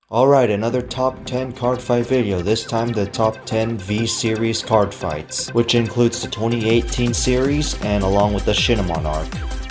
Alright, another top 10 card fight video, this time the top 10 V-Series card fights, which includes the 2018 series and along with the Shinamon arc.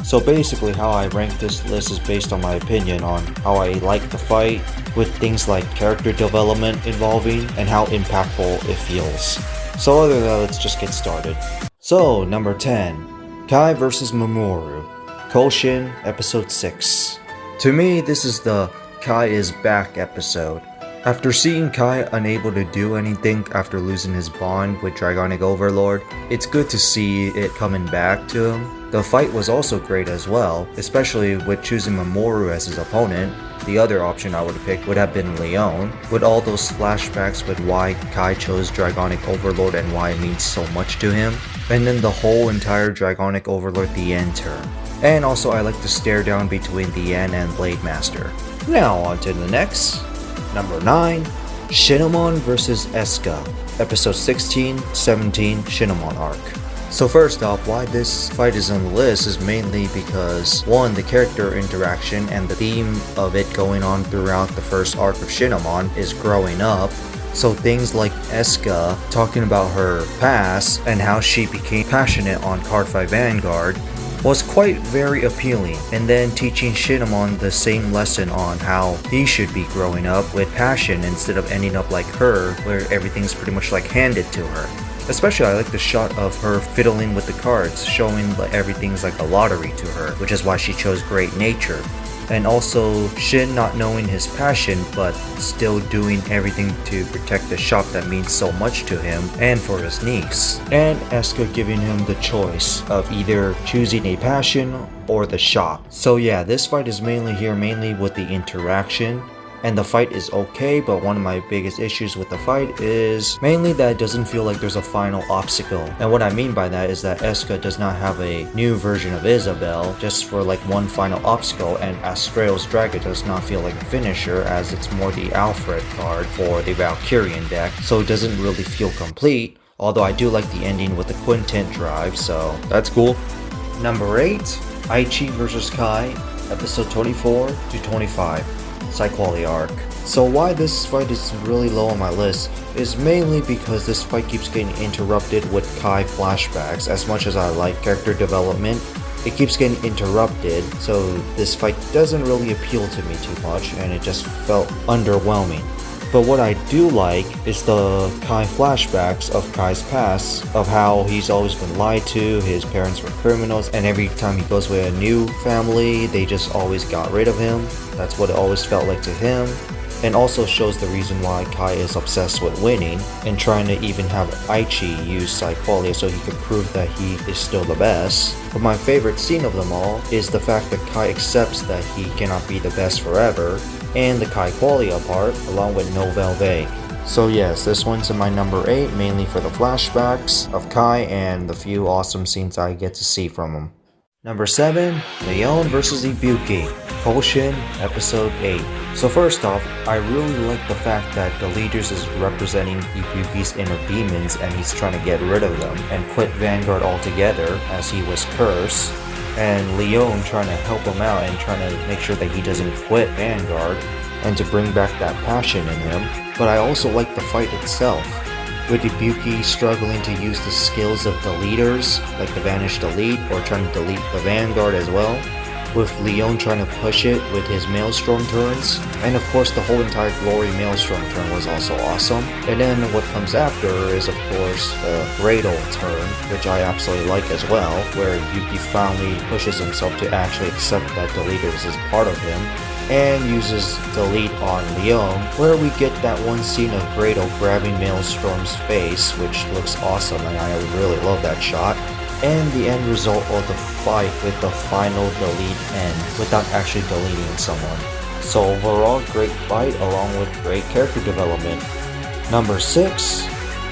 So basically how I rank this list is based on my opinion on how I like the fight, with things like character development involving and how impactful it feels. So other than that, let's just get started. So, number 10, Kai vs Mamoru, Koshin, episode 6. To me, this is the Kai is back episode. After seeing Kai unable to do anything after losing his bond with Dragonic Overlord, it's good to see it coming back to him. The fight was also great as well, especially with choosing Mamoru as his opponent. The other option I would have picked would have been Lyon, with all those flashbacks with why Kai chose Dragonic Overlord and why it means so much to him. And then the whole entire Dragonic Overlord the end turn. And also I like the stare down between the Yen and Blade Master. Now on to the next. Number 9, Shinamon vs Eska, episode 16-17 Shinamon arc. So first off, why this fight is on the list is mainly because 1, the character interaction and the theme of it going on throughout the first arc of Shinamon is growing up. So things like Eska talking about her past and how she became passionate on Cardfight Vanguard was quite very appealing, and then teaching Shinamon the same lesson on how he should be growing up with passion instead of ending up like her, where everything's pretty much like handed to her. Especially I like the shot of her fiddling with the cards, showing that everything's like a lottery to her, which is why she chose Great Nature. And also Shin not knowing his passion but still doing everything to protect the shop that means so much to him and for his niece. And Eska giving him the choice of either choosing a passion or the shop. So yeah, this fight is mainly with the interaction. And the fight is okay, but one of my biggest issues with the fight is mainly that it doesn't feel like there's a final obstacle. And what I mean by that is that Eska does not have a new version of Isabel just for like one final obstacle, and Astraeus Dragon does not feel like a finisher as it's more the Alfred card for the Valkyrian deck, so it doesn't really feel complete, although I do like the ending with the Quintet drive, so that's cool. Number 8, Aichi vs Kai, episode 24-25. Psychology arc. So why this fight is really low on my list is mainly because this fight keeps getting interrupted with Kai flashbacks. As much as I like character development, it keeps getting interrupted, so this fight doesn't really appeal to me too much and it just felt underwhelming. But what I do like is the Kai flashbacks of Kai's past, of how he's always been lied to, his parents were criminals, and every time he goes with a new family, they just always got rid of him. That's what it always felt like to him. And also shows the reason why Kai is obsessed with winning and trying to even have Aichi use Psycholia so he can prove that he is still the best. But my favorite scene of them all is the fact that Kai accepts that he cannot be the best forever, and the Kai Qualia part along with No Velvet. So yes, this one's in my number 8 mainly for the flashbacks of Kai and the few awesome scenes I get to see from him. Number 7, Lyon vs Ibuki, Koshin, episode 8. So first off, I really like the fact that the leaders is representing Ibuki's inner demons and he's trying to get rid of them and quit Vanguard altogether as he was cursed. And Lyon trying to help him out and trying to make sure that he doesn't quit Vanguard and to bring back that passion in him. But I also like the fight itself, with Ibuki struggling to use the skills of the leaders, like the Vanished Elite, or trying to delete the Vanguard as well, with Lyon trying to push it with his Maelstrom turns, and of course the whole entire Glory Maelstrom turn was also awesome. And then what comes after is of course the Gradle turn, which I absolutely like as well, where Ibuki finally pushes himself to actually accept that the leaders is part of him, and uses Delete on Lyon, where we get that one scene of Gradle grabbing Maelstrom's face, which looks awesome and I really love that shot. And the end result of the fight with the final delete end without actually deleting someone. So overall, great fight along with great character development. Number 6,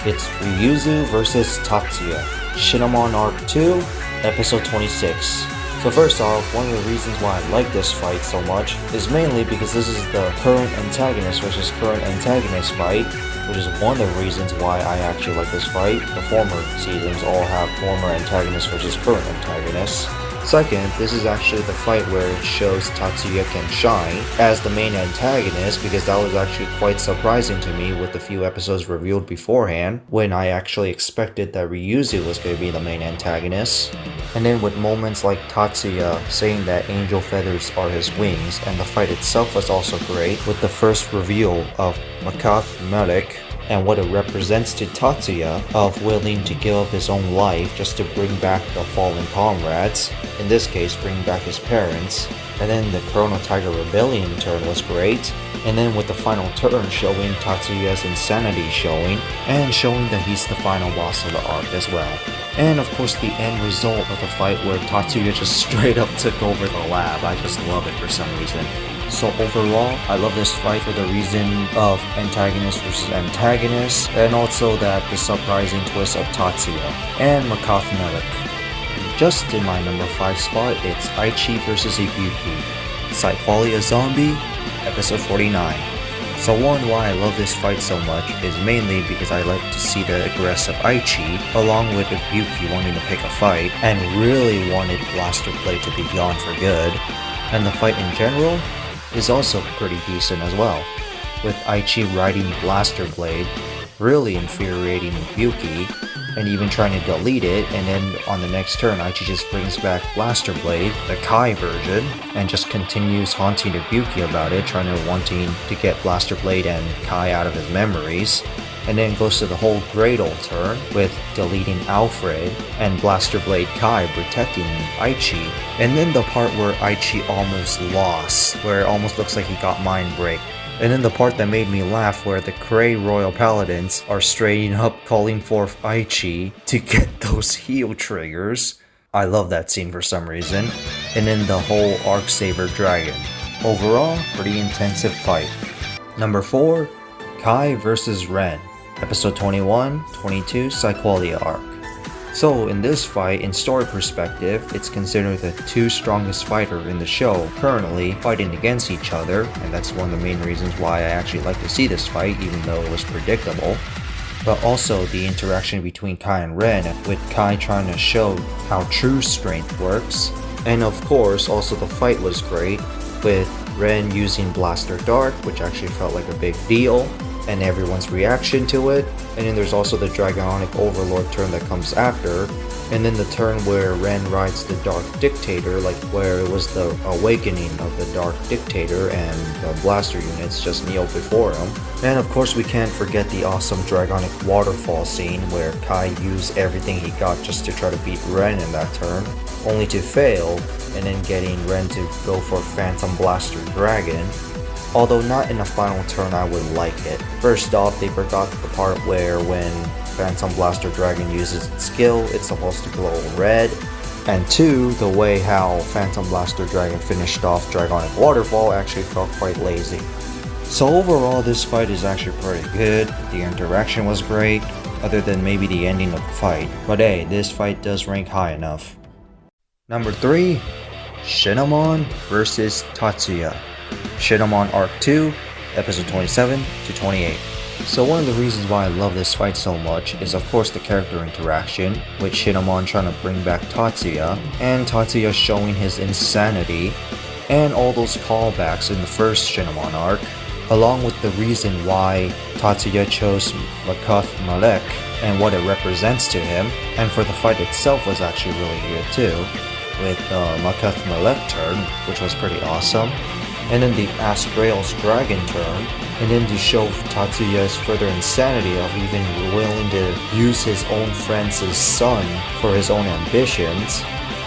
it's Ryuzu vs Tatsuya, Shinamon Arc 2, episode 26. So first off, one of the reasons why I like this fight so much is mainly because this is the current antagonist versus current antagonist fight, which is one of the reasons why I actually like this fight. The former seasons all have former antagonists versus current antagonists. Second, this is actually the fight where it shows Tatsuya can shine as the main antagonist, because that was actually quite surprising to me with the few episodes revealed beforehand, when I actually expected that Ryuzu was going to be the main antagonist. And then with moments like Tatsuya saying that angel feathers are his wings, and the fight itself was also great with the first reveal of Makath Melik and what it represents to Tatsuya of willing to give up his own life just to bring back the fallen comrades, in this case bring back his parents. And then the Chrono Tiger Rebellion turn was great, and then with the final turn showing Tatsuya's insanity showing, and showing that he's the final boss of the arc as well. And of course the end result of the fight where Tatsuya just straight up took over the lab. I just love it for some reason. So overall, I love this fight for the reason of antagonist versus antagonist, and also that the surprising twist of Tatsuya and Makath Melik. Just in my number 5 spot, it's Aichi vs Ibuki, Cyqualia Zombie, episode 49. So one, why I love this fight so much is mainly because I like to see the aggressive Aichi, along with Ibuki wanting to pick a fight, and really wanted Blaster Blade to be gone for good. And the fight in general is also pretty decent as well, with Aichi riding Blaster Blade, really infuriating Ibuki, and even trying to delete it, and then on the next turn Aichi just brings back Blaster Blade, the Kai version, and just continues haunting Ibuki about it, wanting to get Blaster Blade and Kai out of his memories. And then goes to the whole Gradle turn with deleting Alfred and Blaster Blade Kai protecting Aichi. And then the part where Aichi almost lost, where it almost looks like he got mind break. And then the part that made me laugh where the Cray Royal Paladins are straight up calling for Aichi to get those heal triggers. I love that scene for some reason. And then the whole Arc Saber Dragon. Overall, pretty intensive fight. Number 4, Kai vs Ren. Episode 21-22 Cyqualia arc. So in this fight, in story perspective, it's considered the 2 strongest fighters in the show currently fighting against each other, and that's one of the main reasons why I actually like to see this fight, even though it was predictable. But also the interaction between Kai and Ren, with Kai trying to show how true strength works. And of course, also the fight was great, with Ren using Blaster Dart, which actually felt like a big deal, and everyone's reaction to it. And then there's also the Dragonic Overlord turn that comes after, and then the turn where Ren rides the Dark Dictator, like where it was the awakening of the Dark Dictator and the blaster units just kneel before him. And of course we can't forget the awesome Dragonic Waterfall scene where Kai used everything he got just to try to beat Ren in that turn, only to fail, and then getting Ren to go for Phantom Blaster Dragon. Although not in the final turn, I would like it. First off, they forgot the part where when Phantom Blaster Dragon uses its skill, it's supposed to glow red. And 2, the way how Phantom Blaster Dragon finished off Dragonic Waterfall actually felt quite lazy. So overall, this fight is actually pretty good. The interaction was great, other than maybe the ending of the fight. But hey, this fight does rank high enough. Number 3, Shin vs Tatsuya. Shinamon Arc 2, episode 27-28. So one of the reasons why I love this fight so much is of course the character interaction, with Shinamon trying to bring back Tatsuya, and Tatsuya showing his insanity, and all those callbacks in the first Shinamon arc, along with the reason why Tatsuya chose Makath Melik and what it represents to him. And for the fight itself was actually really good too, with Makath Melik turn, which was pretty awesome. And then the Astraeus Dragon turn, and then to show Tatsuya's further insanity of even willing to use his own friend's son for his own ambitions,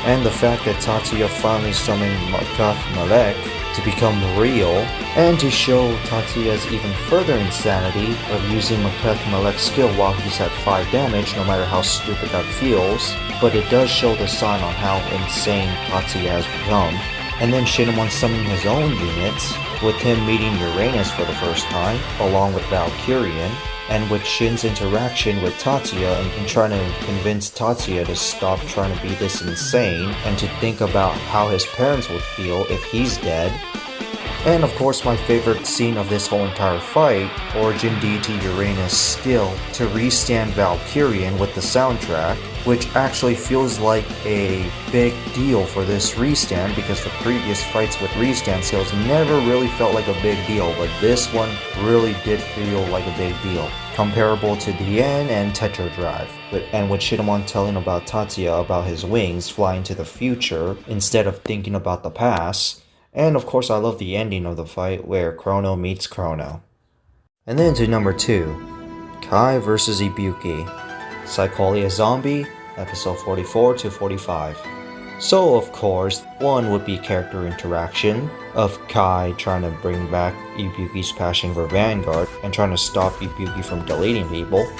and the fact that Tatsuya finally summoned Makath Melik to become real, and to show Tatsuya's even further insanity of using Makath Melik's skill while he's at 5 damage, no matter how stupid that feels. But it does show the sign on how insane Tatsuya has become. And then Shinamon summoning his own units, with him meeting Uranus for the first time, along with Valkyrian, and with Shin's interaction with Tatsuya and trying to convince Tatsuya to stop trying to be this insane, and to think about how his parents would feel if he's dead. And of course my favorite scene of this whole entire fight, Origin Deity Uranus' skill to restand Valkyrian with the soundtrack, which actually feels like a big deal for this restand because the previous fights with restand skills never really felt like a big deal, but this one really did feel like a big deal. Comparable to Lyon and Tetradrive, and with Shinamon telling about Tatsuya about his wings flying to the future instead of thinking about the past. And of course I love the ending of the fight where Chrono meets Chrono. And then to number 2, Kai vs Ibuki, Psycholia Zombie, episode 44 to 45. So of course, one would be character interaction of Kai trying to bring back Ibuki's passion for Vanguard and trying to stop Ibuki from deleting people.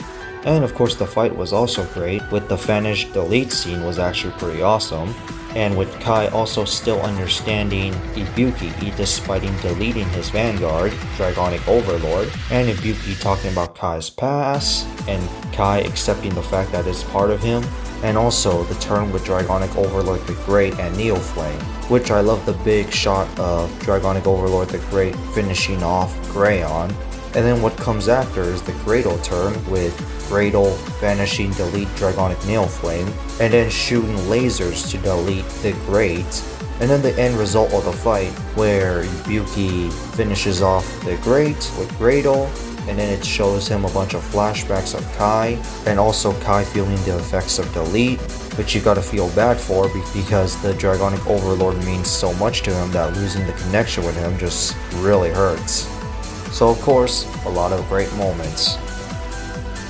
And of course the fight was also great, with the Vanish delete scene was actually pretty awesome. And with Kai also still understanding Ibuki despite him deleting his Vanguard, Dragonic Overlord, and Ibuki talking about Kai's past, and Kai accepting the fact that it's part of him, and also the turn with Dragonic Overlord the Great and Neoflame, which I love the big shot of Dragonic Overlord the Great finishing off Greyon. And then what comes after is the Gradle turn with Gradle vanishing delete Dragonic Neoflame, and then shooting lasers to delete the Great. And then the end result of the fight where Ibuki finishes off the Great with Gradle, and then it shows him a bunch of flashbacks of Kai, and also Kai feeling the effects of delete, which you gotta feel bad for because the Dragonic Overlord means so much to him that losing the connection with him just really hurts. So of course, a lot of great moments.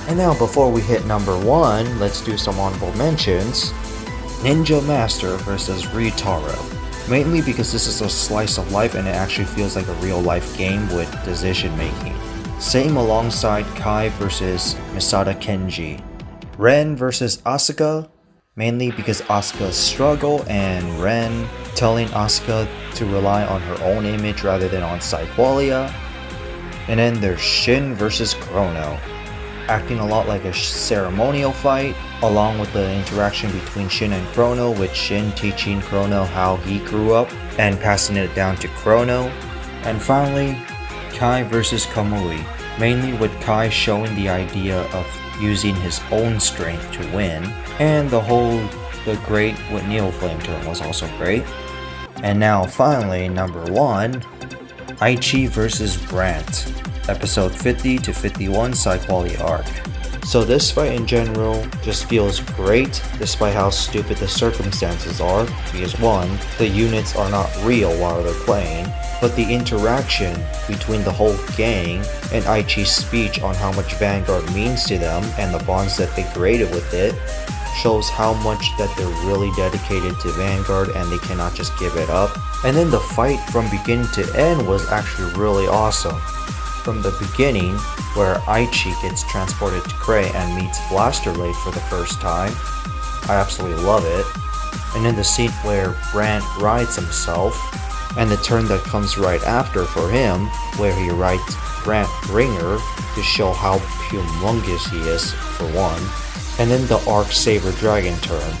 And now before we hit number 1, let's do some honorable mentions. Ninja Master vs Ritaro. Mainly because this is a slice of life and it actually feels like a real life game with decision making. Same alongside Kai vs Misada Kenji. Ren vs Asuka. Mainly because Asuka's struggle and Ren telling Asuka to rely on her own image rather than on Psycholia. And then there's Shin vs Chrono, acting a lot like a ceremonial fight, along with the interaction between Shin and Chrono, with Shin teaching Chrono how he grew up and passing it down to Chrono. And finally, Kai vs Kamui, mainly with Kai showing the idea of using his own strength to win, and the Great with Neoflame turn was also great. And now finally, number 1, Aichi vs Brant, episode 50 to 51 Psycholia arc. So this fight in general just feels great despite how stupid the circumstances are, because 1, the units are not real while they're playing, but the interaction between the whole gang and Aichi's speech on how much Vanguard means to them and the bonds that they created with it shows how much that they're really dedicated to Vanguard and they cannot just give it up. And then the fight from beginning to end was actually really awesome. From the beginning, where Aichi gets transported to Cray and meets Blaster Blade for the first time, I absolutely love it. And then the scene where Brant rides himself, and the turn that comes right after for him, where he rides Brant Ringer to show how humongous he is for one. And then the Arc Saber Dragon turn,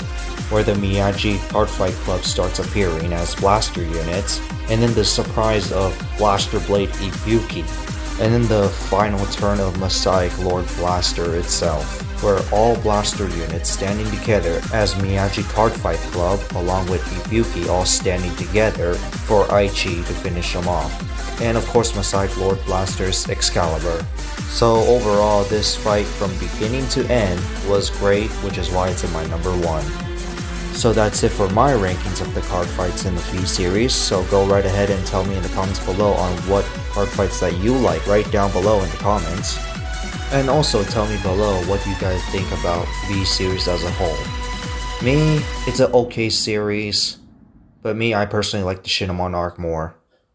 where the Miyagi Cardfight Club starts appearing as blaster units, and then the surprise of Blaster Blade Ibuki, and then the final turn of Messiah Lord Blaster itself, where all blaster units standing together as Miyagi Cardfight Club along with Ibuki all standing together for Aichi to finish him off. And of course Messiah Lord Blaster's Excalibur. So overall, this fight from beginning to end was great, which is why it's in my number 1. So that's it for my rankings of the card fights in the V series, so go right ahead and tell me in the comments below on what card fights that you like right down below in the comments. And also tell me below what you guys think about V series as a whole. Me, it's an okay series, but I personally like the Shinamon arc more.